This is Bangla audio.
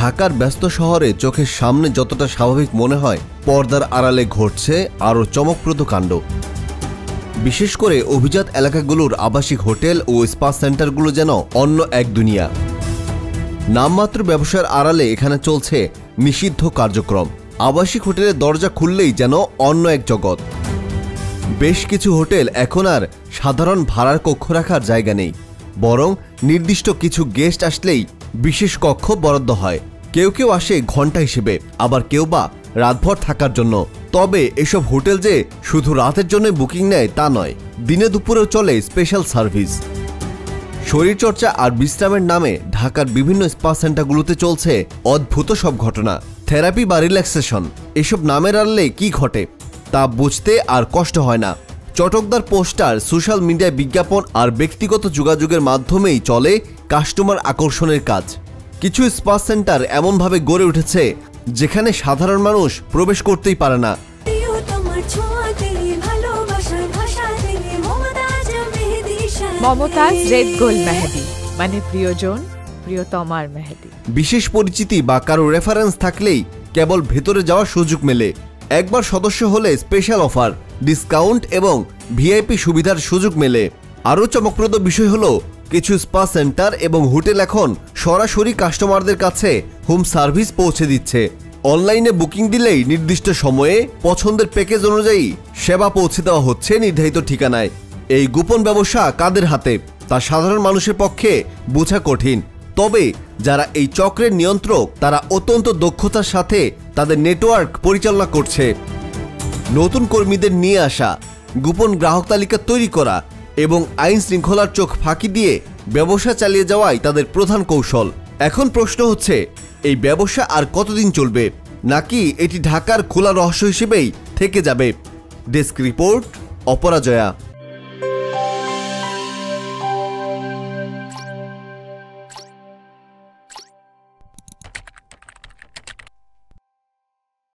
ঢাকার ব্যস্ত শহরে চোখের সামনে যতটা স্বাভাবিক মনে হয়, পর্দার আড়ালে ঘটছে আরও চমকপ্রদ কাণ্ড। বিশেষ করে অভিজাত এলাকাগুলোর আবাসিক হোটেল ও স্পা সেন্টারগুলো যেন অন্য এক দুনিয়া। নামমাত্র ব্যবসার আড়ালে এখানে চলছে নিষিদ্ধ কার্যক্রম। আবাসিক হোটেলের দরজা খুললেই যেন অন্য এক জগৎ। বেশ কিছু হোটেল এখন আর সাধারণ ভাড়ার কক্ষ রাখার জায়গা নেই, বরং নির্দিষ্ট কিছু গেস্ট আসলেই বিশেষ কক্ষ বরাদ্দ হয়। কেউ কেউ আসে ঘন্টা হিসেবে, আবার কেউ বা রাতভর থাকার জন্য। তবে এসব হোটেল যে শুধু রাতের জন্য বুকিং নেয় তা নয়, দিনে দুপুরেও চলে স্পেশাল সার্ভিস। শরীরচর্চা আর বিশ্রামের নামে ঢাকার বিভিন্ন স্পা সেন্টারগুলোতে চলছে অদ্ভুত সব ঘটনা। থেরাপি বা রিল্যাক্সেশন, এসব নামের আড়ালে কি ঘটে তা বুঝতে আর কষ্ট হয় না। চটকদার পোস্টার, সোশ্যাল মিডিয়ায় বিজ্ঞাপন আর ব্যক্তিগত যোগাযোগের মাধ্যমেই চলে কাস্টমার আকর্ষণের কাজ। কিছু স্পা সেন্টার এমনভাবে গড়ে উঠেছে যেখানে সাধারণ মানুষ প্রবেশ করতেই পারে না। মমতাজ রেড গোল্ড মেহেদি মানে প্রিয়জন প্রিয়তমার মেহেদি। বিশেষ পরিচিতি বা কারো রেফারেন্স থাকলেই কেবল ভেতরে যাওয়ার সুযোগ মেলে। একবার সদস্য হলে স্পেশাল অফার, ডিসকাউন্ট এবং ভিআইপি সুবিধার সুযোগ মেলে। আরও চমকপ্রদ বিষয় হলো কিছু স্পা সেন্টার এবং হোটেল এখন সরাসরি কাস্টমারদের কাছে হোম সার্ভিস পৌঁছে দিচ্ছে। অনলাইনে বুকিং দিলেই নির্দিষ্ট সময়ে পছন্দের প্যাকেজ অনুযায়ী সেবা পৌঁছে দেওয়া হচ্ছে নির্ধারিত ঠিকানায়। এই গোপন ব্যবসা কাদের হাতে তা সাধারণ মানুষের পক্ষে বোঝা কঠিন। তবে যারা এই চক্রের নিয়ন্ত্রক, তারা অত্যন্ত দক্ষতার সাথে তাদের নেটওয়ার্ক পরিচালনা করছে। নতুন কর্মীদের নিয়ে আসা, গোপন গ্রাহক তালিকা তৈরি করা এবং আইন শৃঙ্খলার চোখ ফাঁকি দিয়ে ব্যবসা চালিয়ে যাওয়াই তাদের প্রধান কৌশল। এখন প্রশ্ন হচ্ছে, এই ব্যবসা আর কতদিন চলবে, নাকি এটি ঢাকার খোলা রহস্য হিসেবেই থেকে যাবে? Desk report, অপরাজয়া।